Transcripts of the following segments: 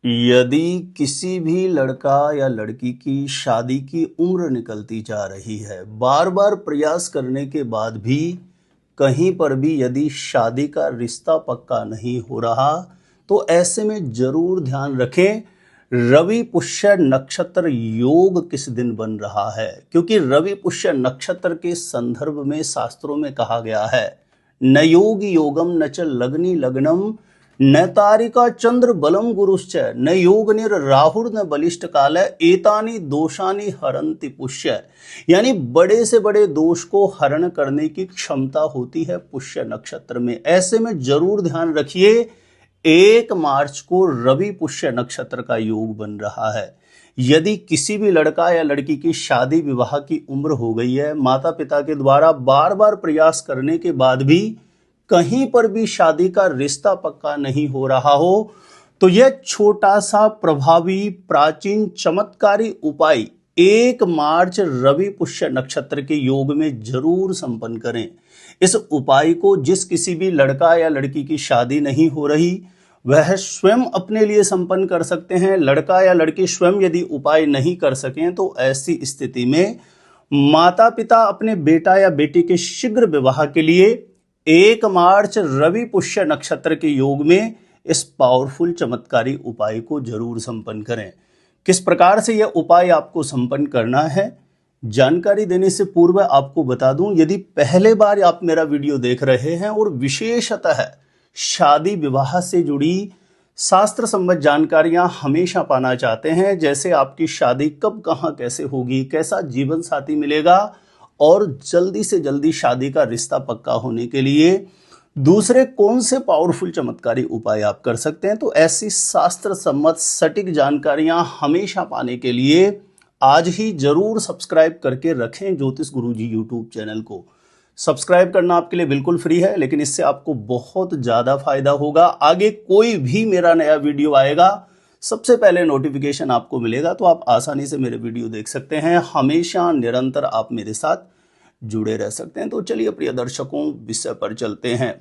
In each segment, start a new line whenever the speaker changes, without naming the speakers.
यदि किसी भी लड़का या लड़की की शादी की उम्र निकलती जा रही है, बार बार प्रयास करने के बाद भी कहीं पर भी यदि शादी का रिश्ता पक्का नहीं हो रहा, तो ऐसे में जरूर ध्यान रखें रवि पुष्य नक्षत्र योग किस दिन बन रहा है। क्योंकि रवि पुष्य नक्षत्र के संदर्भ में शास्त्रों में कहा गया है, न योगी योगम न च लग्नि लग्नम न तारिका चंद्र बलम गुरुश्च न योग निर राहुर न बलिष्ठ काल एतानी दोषानी हरंति पुष्य। यानी बड़े से बड़े दोष को हरण करने की क्षमता होती है पुष्य नक्षत्र में। ऐसे में जरूर ध्यान रखिए 1 मार्च को रवि पुष्य नक्षत्र का योग बन रहा है। यदि किसी भी लड़का या लड़की की शादी विवाह की उम्र हो गई है, माता पिता के द्वारा बार बार प्रयास करने के बाद भी कहीं पर भी शादी का रिश्ता पक्का नहीं हो रहा हो, तो यह छोटा सा प्रभावी प्राचीन चमत्कारी उपाय 1 मार्च रवि पुष्य नक्षत्र के योग में जरूर संपन्न करें। इस उपाय को जिस किसी भी लड़का या लड़की की शादी नहीं हो रही वह स्वयं अपने लिए संपन्न कर सकते हैं। लड़का या लड़की स्वयं यदि उपाय नहीं कर सकें तो ऐसी स्थिति में माता पिता अपने बेटा या बेटी के शीघ्र विवाह के लिए 1 मार्च रवि पुष्य नक्षत्र के योग में इस पावरफुल चमत्कारी उपाय को जरूर संपन्न करें। किस प्रकार से यह उपाय आपको संपन्न करना है, जानकारी देने से पूर्व आपको बता दूं, यदि पहले बार आप मेरा वीडियो देख रहे हैं और विशेषतः शादी विवाह से जुड़ी शास्त्र संबद्ध जानकारियां हमेशा पाना चाहते हैं, जैसे आपकी शादी कब कहां कैसे होगी, कैसा जीवन साथी मिलेगा और जल्दी से जल्दी शादी का रिश्ता पक्का होने के लिए दूसरे कौन से पावरफुल चमत्कारी उपाय आप कर सकते हैं, तो ऐसी शास्त्र सम्मत सटीक जानकारियां हमेशा पाने के लिए आज ही जरूर सब्सक्राइब करके रखें ज्योतिष गुरुजी यूट्यूब चैनल को। सब्सक्राइब करना आपके लिए बिल्कुल फ्री है, लेकिन इससे आपको बहुत ज़्यादा फायदा होगा। आगे कोई भी मेरा नया वीडियो आएगा सबसे पहले नोटिफिकेशन आपको मिलेगा, तो आप आसानी से मेरे वीडियो देख सकते हैं। हमेशा निरंतर आप मेरे साथ जुड़े रह सकते हैं। तो चलिए प्रिय दर्शकों, विषय पर चलते हैं।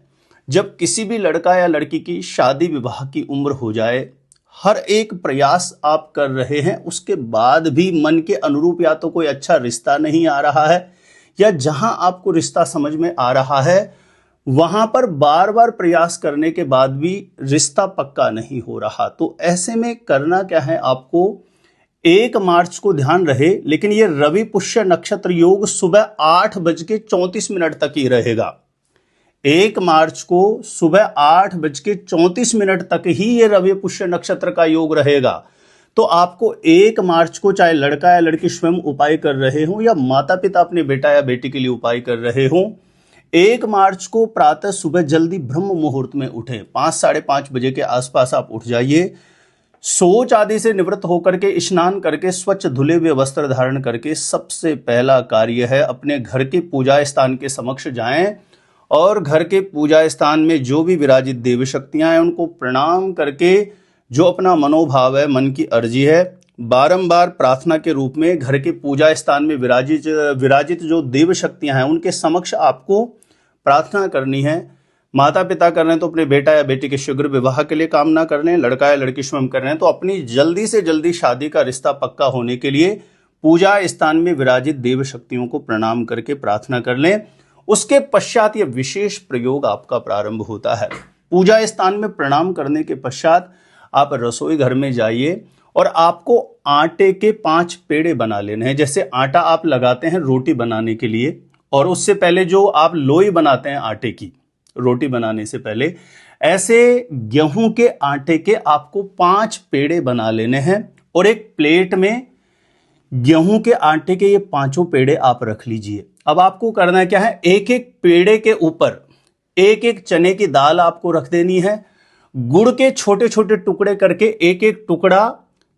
जब किसी भी लड़का या लड़की की शादी विवाह की उम्र हो जाए, हर एक प्रयास आप कर रहे हैं, उसके बाद भी मन के अनुरूप या तो कोई अच्छा रिश्ता नहीं आ रहा है, या जहां आपको रिश्ता समझ में आ रहा है वहां पर बार बार प्रयास करने के बाद भी रिश्ता पक्का नहीं हो रहा, तो ऐसे में करना क्या है आपको 1 मार्च को ध्यान रहे, लेकिन ये रवि पुष्य नक्षत्र योग सुबह 8:34 तक ही रहेगा। 1 मार्च को सुबह 8:34 तक ही ये रवि पुष्य नक्षत्र का योग रहेगा। तो आपको 1 मार्च को चाहे लड़का या लड़की स्वयं उपाय कर रहे हों या माता पिता अपने बेटा या बेटी के लिए उपाय कर रहे हों, 1 मार्च को प्रातः सुबह जल्दी ब्रह्म मुहूर्त में उठें। 5 साढ़े 5 बजे के आसपास आप उठ जाइए। शौच आदि से निवृत्त होकर के स्नान करके स्वच्छ धुले हुए वस्त्र धारण करके सबसे पहला कार्य है अपने घर के पूजा स्थान के समक्ष जाएं और घर के पूजा स्थान में जो भी विराजित देवी शक्तियां हैं उनको प्रणाम करके जो अपना मनोभाव है, मन की अर्जी है, बारंबार प्रार्थना के रूप में घर के पूजा स्थान में विराजित जो देव शक्तियां हैं उनके समक्ष आपको प्रार्थना करनी है। माता पिता कर रहे हैं तो अपने बेटा या बेटी के शीघ्र विवाह के लिए कामना कर रहे हैं, लड़का या लड़की स्वयं कर रहे हैं तो अपनी जल्दी से जल्दी शादी का रिश्ता पक्का होने के लिए पूजा स्थान में विराजित देव शक्तियों को प्रणाम करके प्रार्थना कर लें। उसके पश्चात यह विशेष प्रयोग आपका प्रारंभ होता है। पूजा स्थान में प्रणाम करने के पश्चात आप रसोई घर में जाइए और आपको आटे के 5 पेड़े बना लेने हैं। जैसे आटा आप लगाते हैं रोटी बनाने के लिए, और उससे पहले जो आप लोई बनाते हैं आटे की रोटी बनाने से पहले, ऐसे गेहूं के आटे के आपको 5 पेड़े बना लेने हैं और एक प्लेट में गेहूं के आटे के ये 5 पेड़े आप रख लीजिए। अब आपको करना क्या है, एक एक पेड़े के ऊपर एक एक चने की दाल आपको रख देनी है। गुड़ के छोटे छोटे टुकड़े करके एक एक टुकड़ा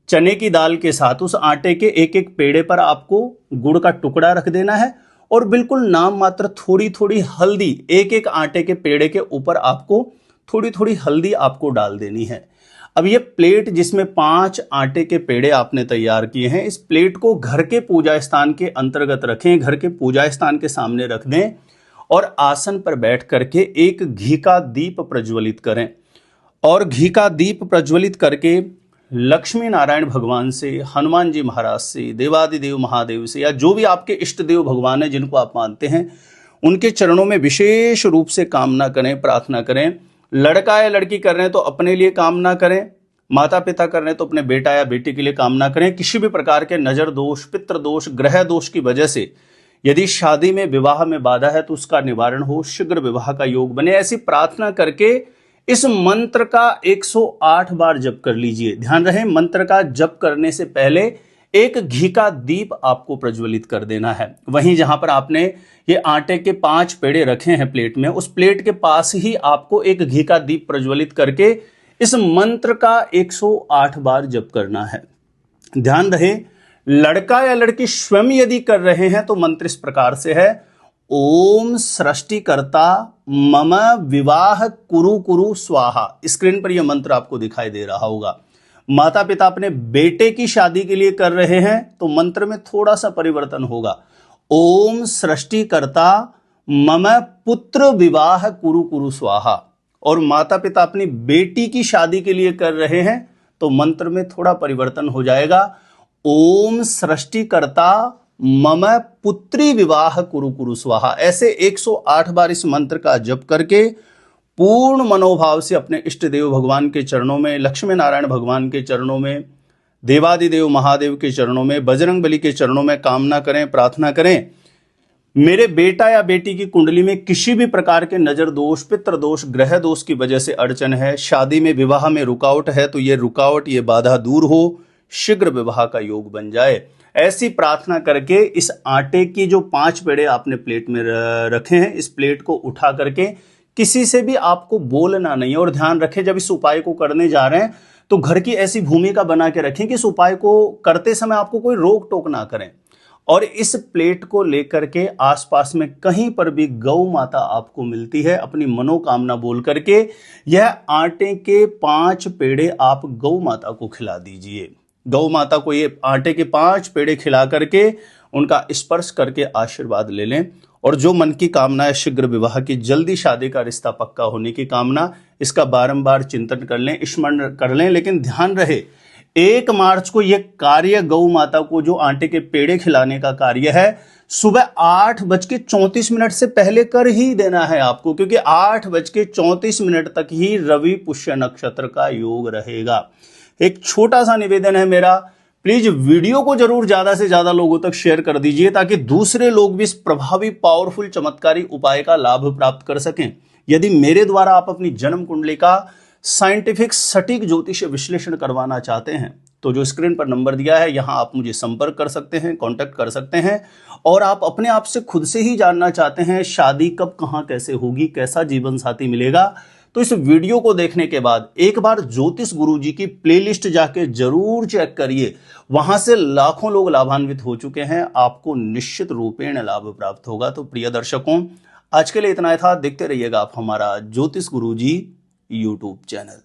चने की दाल के साथ उस आटे के एक एक पेड़े पर आपको गुड़ का टुकड़ा रख देना है और बिल्कुल नाम मात्र थोड़ी थोड़ी हल्दी एक एक आटे के पेड़े के ऊपर आपको थोड़ी थोड़ी हल्दी आपको डाल देनी है। अब ये प्लेट जिसमें 5 आटे के पेड़े आपने तैयार किए हैं, इस प्लेट को घर के पूजा स्थान के अंतर्गत रखें, घर के पूजा स्थान के सामने रख दें और आसन पर बैठ करके एक घी का दीप प्रज्वलित करें। और घी का दीप प्रज्वलित करके लक्ष्मी नारायण भगवान से, हनुमान जी महाराज से, देवादिदेव महादेव से, या जो भी आपके इष्ट देव भगवान हैं जिनको आप मानते हैं, उनके चरणों में विशेष रूप से कामना करें, प्रार्थना करें। लड़का या लड़की कर रहे हैं तो अपने लिए कामना करें, माता पिता कर रहे हैं तो अपने बेटा या बेटी के लिए कामना करें। किसी भी प्रकार के नजर दोष, पितृ दोष, ग्रह दोष की वजह से यदि शादी में, विवाह में बाधा है तो उसका निवारण हो, शीघ्र विवाह का योग बने, ऐसी प्रार्थना करके इस मंत्र का 108 बार जप कर लीजिए। ध्यान रहे, मंत्र का जप करने से पहले एक घी का दीप आपको प्रज्वलित कर देना है। वहीं जहां पर आपने ये आटे के 5 पेड़े रखे हैं प्लेट में, उस प्लेट के पास ही आपको एक घी का दीप प्रज्वलित करके इस मंत्र का 108 बार जप करना है। ध्यान रहे, लड़का या लड़की स्वयं यदि कर रहे हैं तो मंत्र इस प्रकार से है, ओम सृष्टिकर्ता मम विवाह कुरु कुरु स्वाहा। स्क्रीन पर यह मंत्र आपको दिखाई दे रहा होगा। माता पिता अपने बेटे की शादी के लिए कर रहे हैं तो मंत्र में थोड़ा सा परिवर्तन होगा, ओम सृष्टिकर्ता मम पुत्र विवाह कुरु कुरु स्वाहा। और माता पिता अपनी बेटी की शादी के लिए कर रहे हैं तो मंत्र में थोड़ा परिवर्तन हो जाएगा, ओम सृष्टिकर्ता मम पुत्री विवाह कुरु कुरु स्वाहा। ऐसे 108 बार इस मंत्र का जप करके पूर्ण मनोभाव से अपने इष्ट देव भगवान के चरणों में, लक्ष्मी नारायण भगवान के चरणों में, देवादिदेव महादेव के चरणों में, बजरंग बली के चरणों में कामना करें, प्रार्थना करें, मेरे बेटा या बेटी की कुंडली में किसी भी प्रकार के नजर दोष, पितृ दोष, ग्रह दोष की वजह से अड़चन है, शादी में, विवाह में रुकावट है तो ये रुकावट, ये बाधा दूर हो, शीघ्र विवाह का योग बन जाए। ऐसी प्रार्थना करके इस आटे की जो 5 पेड़े आपने प्लेट में रखे हैं, इस प्लेट को उठा करके किसी से भी आपको बोलना नहीं है। और ध्यान रखें, जब इस उपाय को करने जा रहे हैं तो घर की ऐसी भूमिका बना के रखें कि इस उपाय को करते समय आपको कोई रोक टोक ना करें। और इस प्लेट को लेकर के आसपास में कहीं पर भी गौ माता आपको मिलती है, अपनी मनोकामना बोल करके यह आटे के 5 पेड़े आप गौ माता को खिला दीजिए। गौ माता को ये आटे के 5 पेड़े खिला करके उनका स्पर्श करके आशीर्वाद ले लें। और जो मन की कामना है, शीघ्र विवाह की, जल्दी शादी का रिश्ता पक्का होने की कामना, इसका बारंबार चिंतन कर लें, स्मरण कर लें। लेकिन ध्यान रहे, 1 मार्च को यह कार्य गौ माता को जो आटे के पेड़े खिलाने का कार्य है, सुबह 8:34 से पहले कर ही देना है आपको, क्योंकि 8:34 तक ही रवि पुष्य नक्षत्र का योग रहेगा। एक छोटा सा निवेदन है मेरा, प्लीज वीडियो को जरूर ज्यादा से ज्यादा लोगों तक शेयर कर दीजिए ताकि दूसरे लोग भी इस प्रभावी, पावरफुल, चमत्कारी उपाय का लाभ प्राप्त कर सकें। यदि मेरे द्वारा आप अपनी जन्म कुंडली का साइंटिफिक सटीक ज्योतिष विश्लेषण करवाना चाहते हैं तो जो स्क्रीन पर नंबर दिया है, यहां आप मुझे संपर्क कर सकते हैं, कांटेक्ट कर सकते हैं। और आप अपने आप से खुद से ही जानना चाहते हैं शादी कब, कहां, कैसे होगी, कैसा जीवन साथी मिलेगा, तो इस वीडियो को देखने के बाद एक बार ज्योतिष गुरुजी की प्लेलिस्ट जाके जरूर चेक करिए। वहां से लाखों लोग लाभान्वित हो चुके हैं, आपको निश्चित रूपेण लाभ प्राप्त होगा। तो प्रिय दर्शकों, आज के लिए इतना ही था। देखते रहिएगा आप हमारा ज्योतिष गुरुजी यूट्यूब चैनल।